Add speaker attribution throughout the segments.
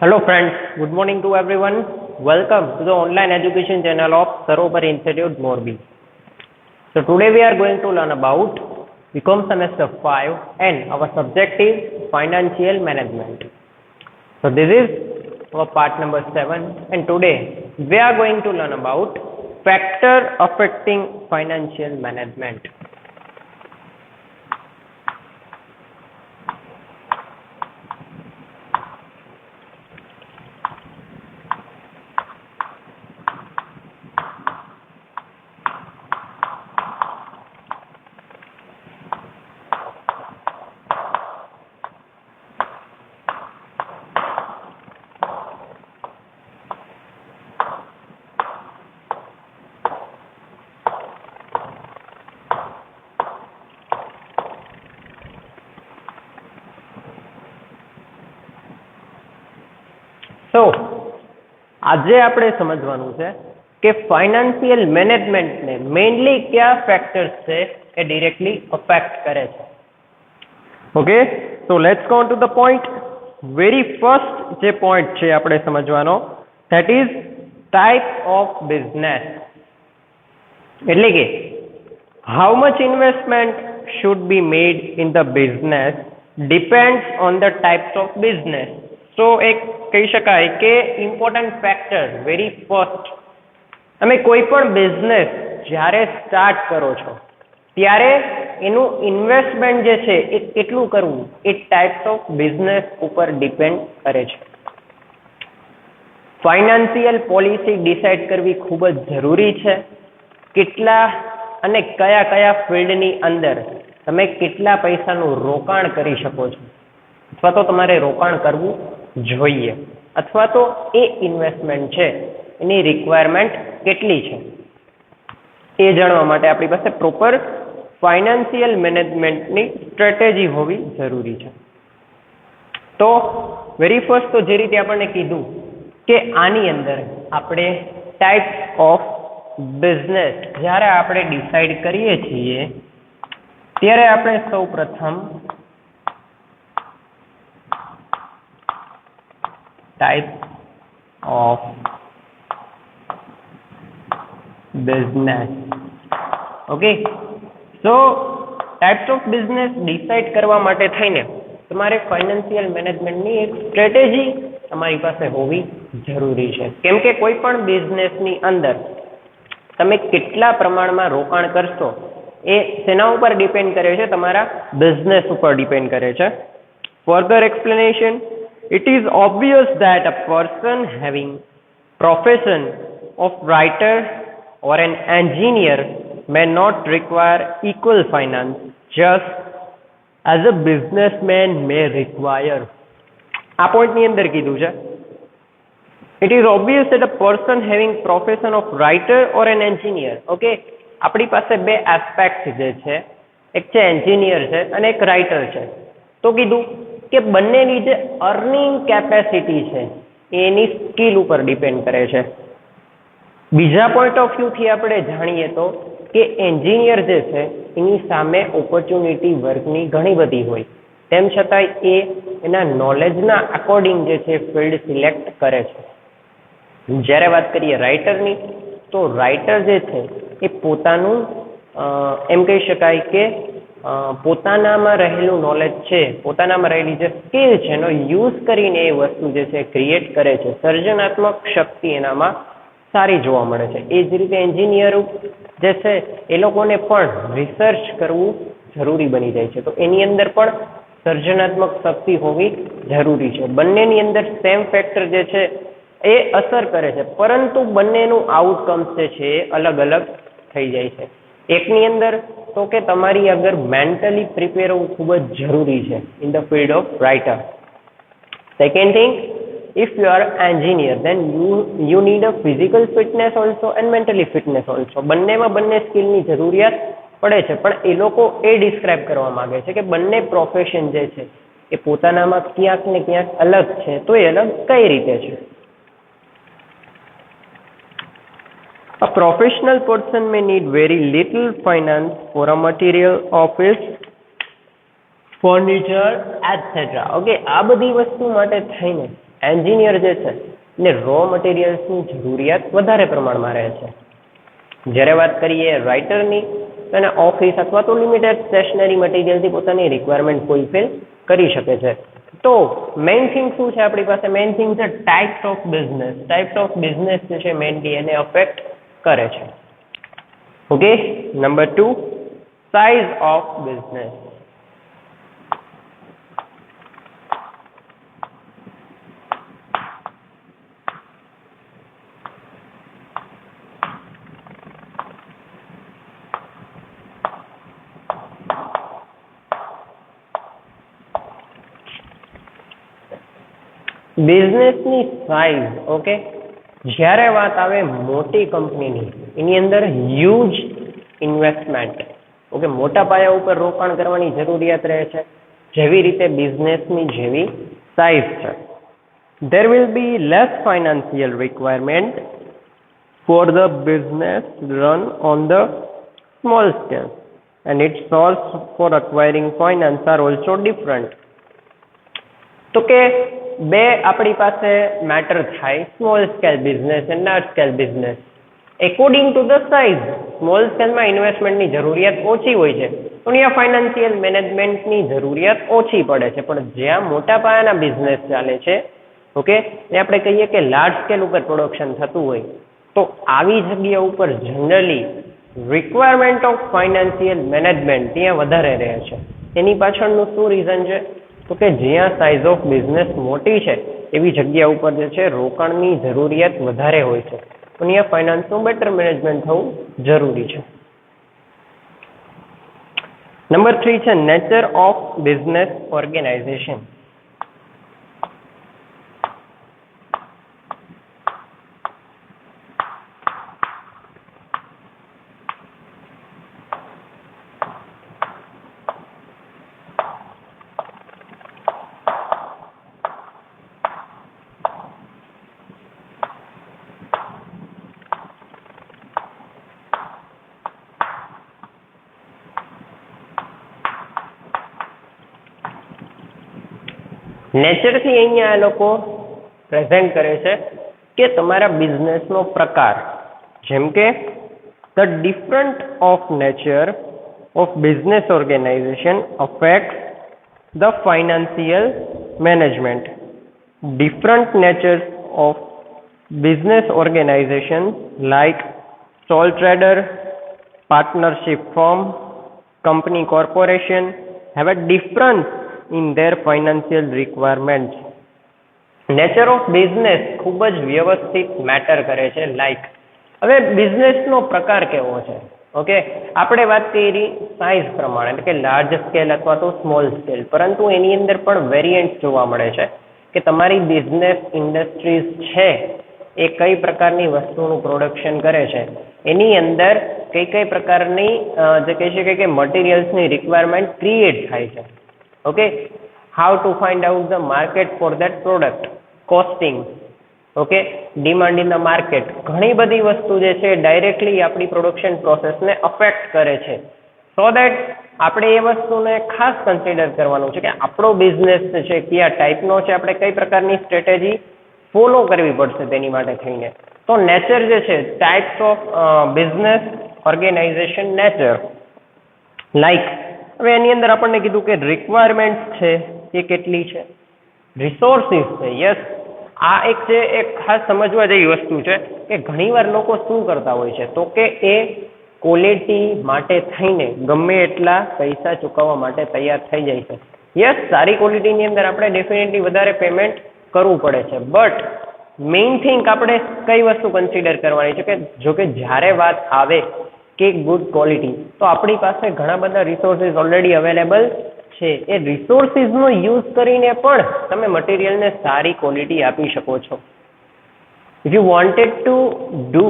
Speaker 1: Hello friends, good morning to everyone. Welcome to the online education channel of Sarovar Institute Morbi. So today we are going to learn about BCom semester 5 and our subject is financial management. So this is our part number 7 and today we are going to learn about factor affecting financial management. સો આજે આપણે સમજવાનું છે કે financial મેનેજમેન્ટને mainly કયા factors છે એ directly affect કરે છે. Okay, so let's go to the point. Very first જે પોઈન્ટ છે આપણે સમજવાનો, that is type of business. એટલે કે how much investment should be made in the business depends on the types of business. So એક કહી શકાય કે ઇમ્પોર્ટન્ટ ફેક્ટર, વેરી ફર્સ્ટ, તમે કોઈ પણ બિઝનેસ જ્યારે સ્ટાર્ટ કરો છો ત્યારે એનું ઇન્વેસ્ટમેન્ટ જે છે એ કેટલું કરવું એ ટાઈપ્સ ઓફ બિઝનેસ ઉપર ડિપેન્ડ કરે છે. ફાઇનાન્શિયલ પોલિસી ડિસાઇડ કરવી ખૂબ જ જરૂરી છે. કેટલા અને કયા કયા ફિલ્ડની અંદર તમે કેટલા પૈસાનું રોકાણ કરી શકો છો, અથવા તો તમારે રોકાણ કરવું જોઈએ, અથવા તો એ ઇન્વેસ્ટમેન્ટ છે એની રિક્વાયરમેન્ટ કેટલી છે એ જાણવા માટે આપણી પાસે પ્રોપર ફાઇનાન્શિયલ મેનેજમેન્ટની સ્ટ્રેટેજી હોવી જરૂરી છે. તો વેરી ફર્સ્ટ તો જે રીતે આપણને કીધું કે આની અંદર આપણે ટાઈપ્સ ઓફ બિઝનેસ જ્યારે આપણે ડિસાઇડ કરીએ છીએ ત્યારે આપણે સૌ પ્રથમ type of business. Okay, so types of business decide કરવા માટે થઈને તમારે ફાઇનાન્શિયલ મેનેજમેન્ટની એક સ્ટ્રેટેજી તમારી પાસે હોવી જરૂરી છે. કેમ કે કોઈ પણ બિઝનેસની અંદર તમે કેટલા પ્રમાણમાં રોકાણ કરશો એ તેના ઉપર ડિપેન્ડ કરે છે, તમારા બિઝનેસ ઉપર ડિપેન્ડ કરે છે. Further explanation, it is obvious that a person having profession of writer or an engineer may not require equal finance just as a businessman may require. આ પોઈન્ટની અંદર કીધું છે, it is obvious that a person having profession of writer or an engineer. Okay, આપણી પાસે બે aspect જે છે, એક છે એન્જિનિયર છે અને એક રાઇટર છે. તો કીધું કે બંનેની જે અર્નિંગ કેપેસિટી છે એની સ્કિલ ઉપર ડિપેન્ડ કરે છે. બીજા પોઈન્ટ ઓફ વ્યૂથી આપણે જાણીએ તો કે એન્જિનિયર જે છે એની સામે ઓપોર્ચ્યુનિટી વર્કની ઘણી બધી હોય, તેમ છતાંય એ એના નોલેજના અકોર્ડિંગ જે છે ફિલ્ડ સિલેક્ટ કરે છે. જ્યારે વાત કરીએ રાઇટરની, તો રાઇટર જે છે એ પોતાનું એમ કહી શકાય કે પોતાનામાં રહેલું નોલેજ છે, પોતાનામાં રહેલી જે સ્કિલ છે એનો યુઝ કરીને એ વસ્તુ જે છે ક્રિએટ કરે છે. સર્જનાત્મક શક્તિ એનામાં સારી જોવા મળે છે. એ જ રીતે એન્જિનિયર જે છે એ લોકોને પણ રિસર્ચ કરવું જરૂરી બની જાય છે, તો એની અંદર પણ સર્જનાત્મક શક્તિ હોવી જરૂરી છે. બંનેની અંદર સેમ ફેક્ટર જે છે એ અસર કરે છે, પરંતુ બંનેનું આઉટકમ્સ જે છે એ અલગ અલગ થઈ જાય છે. એકની અંદર તો કે તમારી અગર મેન્ટલી પ્રિપેર હોવું ખૂબ જ જરૂરી છે in the field of writer. Second thing, if you are engineer then you need a physical fitness also and mentally fitness also. બંનેમાં બંને સ્કિલની જરૂરિયાત પડે છે, પણ એ લોકો એ ડિસ્ક્રાઇબ કરવા માંગે છે કે બંને પ્રોફેશન જે છે એ પોતાનામાં ક્યાંક ને ક્યાંક અલગ છે, તો એ અલગ કઈ રીતે છે. A professional person may need very little finance for a material, office, furniture, etc. Okay, આ બધી વસ્તુ માટે થઈને એન્જિનિયર જે છે ને રો મટીરિયલ્સની જરૂરિયાત વધારે પ્રમાણમાં રહે છે. જ્યારે વાત કરીએ રાઇટરની અને ઓફિસ અથવા તો લિમિટેડ સ્ટેશનરી મટીરિયલથી પોતાની રિક્વાયરમેન્ટ ફૂલફિલ કરી શકે છે. તો મેઇન થિંગ શું છે આપણી પાસે? મેઇન થિંગ છે types of business. Types of business જે છે મેઇનલી એને અફેક્ટ કરે છે. Okay, number 2, size of business. બિઝનેસની સાઇઝ. ઓકે, જ્યારે વાત આવે મોટી કંપનીની, એની અંદર હ્યુજ ઇન્વેસ્ટમેન્ટ, ઓકે, મોટા પાયા ઉપર રોકાણ કરવાની જરૂરિયાત રહે છે. જેવી રીતે બિઝનેસની જેવી સાઇઝ છે, there will be less financial requirement for the business run on the small scale and its source for acquiring finance are also different. તો કે બે આપણી પાસે મેટર થાય, સ્મોલ સ્કેલ બિઝનેસ અને large scale business. According to the size, small સ્કેલમાં ઇન્વેસ્ટમેન્ટની જરૂરિયાત ઓછી હોય છે, તો ત્યાં ફાઇનાન્શિયલ મેનેજમેન્ટની જરૂરિયાત ઓછી પડે છે. પણ જ્યાં મોટા પાયાના બિઝનેસ ચાલે છે, ઓકે, એ આપણે કહીએ કે લાર્જ સ્કેલ ઉપર પ્રોડક્શન થતું હોય, તો આવી જગ્યા ઉપર generally requirement of financial management ત્યાં વધારે રહે છે. એની પાછળનું શું રીઝન છે? તો કે જ્યાં સાઇઝ ઓફ બિઝનેસ મોટી છે એવી જગ્યા ઉપર જે છે રોકાણની જરૂરિયાત વધારે હોય છે, તો અહીંયા ફાઇનાન્સનું બેટર મેનેજમેન્ટ થવું જરૂરી છે. નંબર 3 છે નેચર ઓફ બિઝનેસ ઓર્ગેનાઇઝેશન. નેચરથી અહીંયા આ લોકો પ્રેઝન્ટ કરે છે કે તમારા બિઝનેસનો પ્રકાર, જેમ કે the different of nature of business organisation affect the financial management. Different natures of business organisation like sole trader, partnership firm, company corporation have a difference in their financial requirements. Nature of business ખૂબ જ વ્યવસ્થિત matter કરે છે. Like હવે બિઝનેસનો પ્રકાર કેવો છે? Okay, આપણે વાત કરી સાઇઝ પ્રમાણે, એટલે કે લાર્જ સ્કેલ અથવા તો સ્મોલ સ્કેલ, પરંતુ એની અંદર પણ વેરિયન્ટ જોવા મળે છે કે તમારી બિઝનેસ ઇન્ડસ્ટ્રીઝ છે એ કઈ પ્રકારની વસ્તુનું પ્રોડક્શન કરે છે, એની અંદર કઈ કઈ પ્રકારની જે કહી શકાય કે મટીરિયલ્સની રિક્વાયરમેન્ટ ક્રિએટ થાય છે. Okay, how to find out the market for that product, costing, okay, demand in the market, ઘણી બધી વસ્તુ જે છે ડાયરેક્ટલી આપણી પ્રોડક્શન પ્રોસેસને અફેક્ટ કરે છે. સો દેટ આપણે એ વસ્તુને ખાસ કન્સિડર કરવાનું છે કે આપણો બિઝનેસ છે કયા ટાઈપનો છે, આપણે કઈ પ્રકારની સ્ટ્રેટેજી ફોલો કરવી પડશે તેની માટે થઈને. તો નેચર જે છે, types of business organisation nature, like હવે એની અંદર આપણને કીધું કે રિક્વાયરમેન્ટ છે એ કેટલી છે, રિસોર્સિસ છે. યસ, આ એક છે એક ખાસ સમજવા જેવી વસ્તુ છે કે ઘણીવાર લોકો શું કરતા હોય છે, તો કે એ ક્વોલિટી માટે થઈને ગમે એટલા પૈસા ચૂકવવા માટે તૈયાર થઈ જાય છે. યસ, સારી ક્વોલિટીની અંદર આપણે ડેફિનેટલી વધારે પેમેન્ટ કરવું પડે છે, બટ મેઇન થિંગ આપણે કઈ વસ્તુ કન્સિડર કરવાની છે કે જો કે જ્યારે વાત આવે કે ગુડ ક્વોલિટી, તો આપણી પાસે ઘણા બધા રિસોર્સિસ ઓલરેડી અવેલેબલ છે. એ રિસોર્સિસનો યુઝ કરીને પણ તમે મટીરિયલને સારી ક્વોલિટી આપી શકો છો. If you wanted to do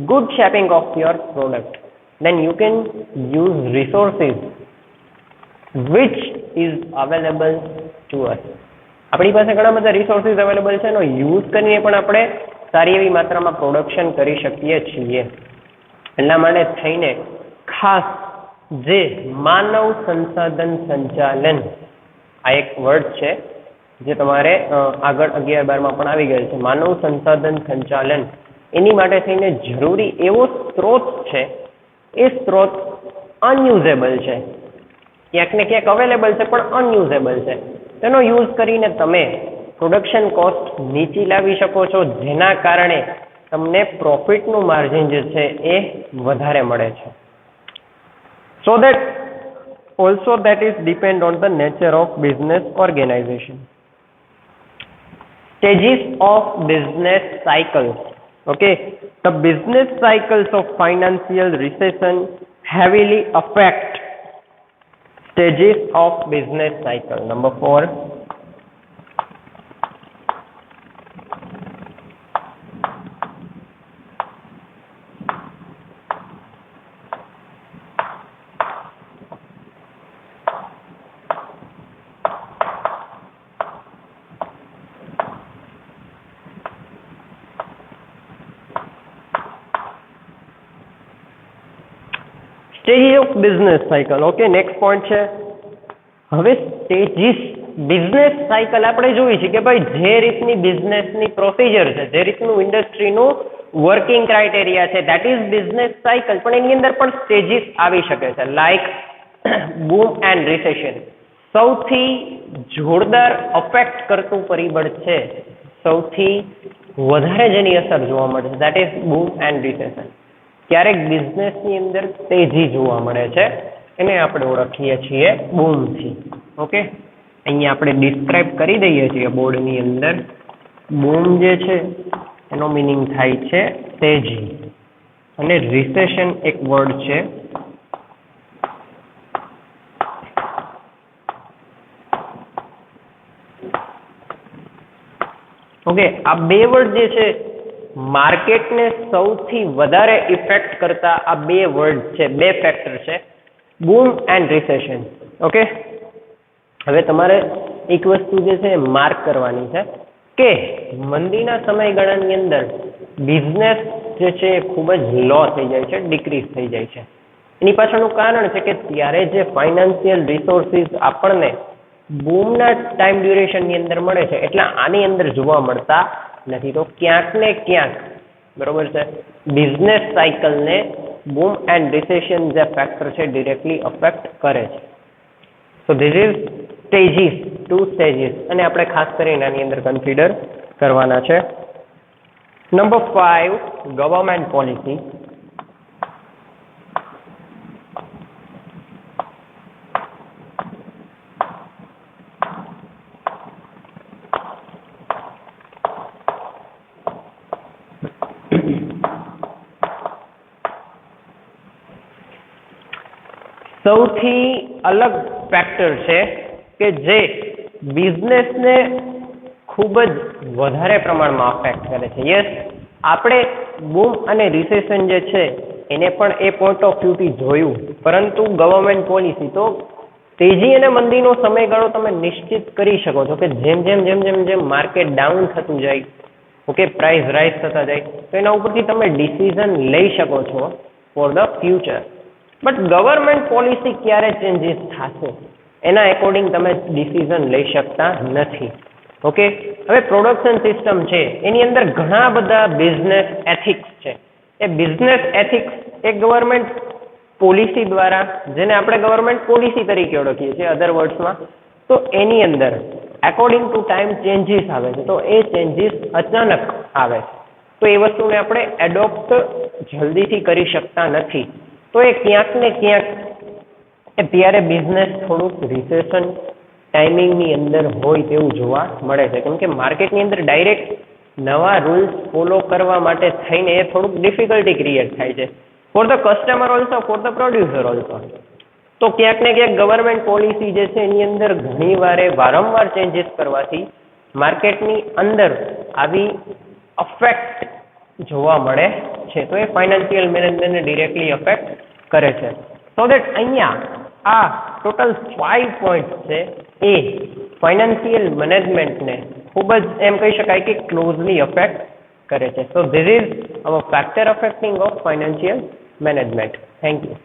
Speaker 1: good shaping of your product, then you can use resources which is available to us. આપણી પાસે ઘણા બધા રિસોર્સિસ અવેલેબલ છે, એનો યુઝ કરીને પણ આપણે સારી એવી માત્રામાં પ્રોડક્શન કરી શકીએ છીએ. એટલા માટે થઈને ખાસ જે માનવ સંસાધન સંચાલન આ એક વર્ડ છે, જે તમારે આગળ 11-12 માં પણ આવી ગયેલ છે. માનવ સંસાધન સંચાલન એની માટે થઈને જરૂરી એવો સ્ત્રોત છે, એ સ્ત્રોત અનયુઝેબલ છે, ક્યાંક ને ક્યાંક અવેલેબલ છે પણ અનયુઝેબલ છે. તેનો યુઝ કરીને તમે પ્રોડક્શન કોસ્ટ નીચી લાવી શકો છો, જેના કારણે તમને પ્રોફિટનું માર્જિન જે છે એ વધારે મળે છે. So that also that is depend on the nature of business organization. Stages of business cycles. Okay, the business cycles of financial recession heavily affect stages of business cycle. Number 4. Stages of business cycle. Okay, next point છે. હવે stages business cycle આપણે જોઈ છે કે ભાઈ જે રીતની બિઝનેસની procedure છે, જે રીતનું ઇન્ડસ્ટ્રીનું વર્કિંગ ક્રાઇટેરિયા છે, ધેટ ઇઝ બિઝનેસ સાયકલ. પણ એની અંદર પણ સ્ટેજીસ આવી શકે છે, લાઈક બૂમ એન્ડ રિસેશન. સૌથી જોરદાર અફેક્ટ કરતું પરિબળ છે, સૌથી વધારે જેની અસર જોવા મળે છે, ધેટ ઇઝ બૂમ એન્ડ રિસેશન. ક્યારેક બિઝનેસની અંદર તેજી જોવા મળે છે, એને આપણે ઓળખીએ છીએ બૂમથી. ઓકે, અહીંયા આપણે ડિસ્ક્રાઇબ કરી દઈએ છીએ બોર્ડની અંદર. બૂમ જે છે એનો મિનિંગ થાય છે તેજી, અને રિસેશન એક વર્ડ છે. ઓકે, આ બે વર્ડ જે છે માર્કેટને સૌથી વધારે ઇફેક્ટ કરતા આ બે વર્ડ છે, બે ફેક્ટર છે, બૂમ એન્ડ રિસેશન. ઓકે, હવે તમારે એક વસ્તુ જે છે માર્ક કરવાની છે કે મંદીના સમયગાળાની અંદર બિઝનેસ જે છે એ ખૂબ જ લો થઈ જાય છે, ડિક્રીઝ થઈ જાય છે. એની પાછળનું કારણ છે કે ત્યારે જે ફાઇનાન્શિયલ રિસોર્સિસ આપણને બૂમના ટાઈમ ડ્યુરેશનની અંદર મળે છે એટલા આની અંદર જોવા મળતા નથી. તો ક્યાંક ને ક્યાંક બરોબર છે બિઝનેસ સાયકલને બૂમ એન્ડ રિસેશન જે ફેક્ટર છે ડિરેક્ટલી અફેક્ટ કરે છે. So this is stages, 2 stages, અને આપણે ખાસ કરીને આની અંદર કન્સિડર કરવાના છે. Number 5, government policy. સૌથી અલગ ફેક્ટર છે કે જે બિઝનેસને ખૂબ જ વધારે પ્રમાણમાં અફેક્ટ કરે છે. યસ, આપણે બૂમ અને રિસેશન જે છે એને પણ એ પોઈન્ટ ઓફ વ્યૂથી જોયું, પરંતુ ગવર્મેન્ટ પોલિસી તો તેજી અને મંદીનો સમયગાળો તમે નિશ્ચિત કરી શકો છો કે જેમ જેમ જેમ જેમ જેમ માર્કેટ ડાઉન થતું જાય, ઓકે, પ્રાઇસ રાઇઝ થતા જાય, તો એના ઉપરથી તમે ડિસિઝન લઈ શકો છો for the future. But government policy ક્યારે ચેન્જીસ થશે એના એકોર્ડિંગ તમે ડિસિઝન લઈ શકતા નથી. ઓકે, હવે પ્રોડક્શન સિસ્ટમ છે એની અંદર ઘણા બધા બિઝનેસ એથિક્સ છે. એ બિઝનેસ એથિક્સ એ ગવર્મેન્ટ પોલિસી દ્વારા, જેને આપણે ગવર્મેન્ટ પોલિસી તરીકે ઓળખીએ છીએ અધર વર્ડ્સમાં, તો એની અંદર એકોર્ડિંગ ટુ ટાઈમ ચેન્જીસ આવે છે. તો એ ચેન્જીસ અચાનક આવે છે, તો એ વસ્તુને આપણે એડોપ્ટ જલ્દીથી કરી શકતા નથી. તો એ ક્યાંક ને ક્યાંક ત્યારે બિઝનેસ થોડુંક રિસેશન ટાઈમિંગની અંદર હોય તેવું જોવા મળે છે, કેમ કે માર્કેટની અંદર ડાયરેક્ટ નવા રૂલ્સ ફોલો કરવા માટે થઈને એ થોડુંક ડિફિકલ્ટી ક્રિએટ થાય છે for the customer also, for the producer also. તો ક્યાંક ને ક્યાંક ગવર્મેન્ટ પોલિસી જે છે એની અંદર ઘણી વારંવાર ચેન્જીસ કરવાથી માર્કેટની અંદર આવી અફેક્ટ જોવા મળે છે. તો એ ફાઇનાન્શિયલ મેનેજમેન્ટને ડિરેક્ટલી અફેક્ટ કરે છે. સો દેટ અહીંયા આ ટોટલ 5 પોઈન્ટ છે એ ફાઇનાન્શિયલ મેનેજમેન્ટને ખૂબ જ એમ કહી શકાય કે ક્લોઝલી અફેક્ટ કરે છે. So this is our factor affecting of financial management. Thank you.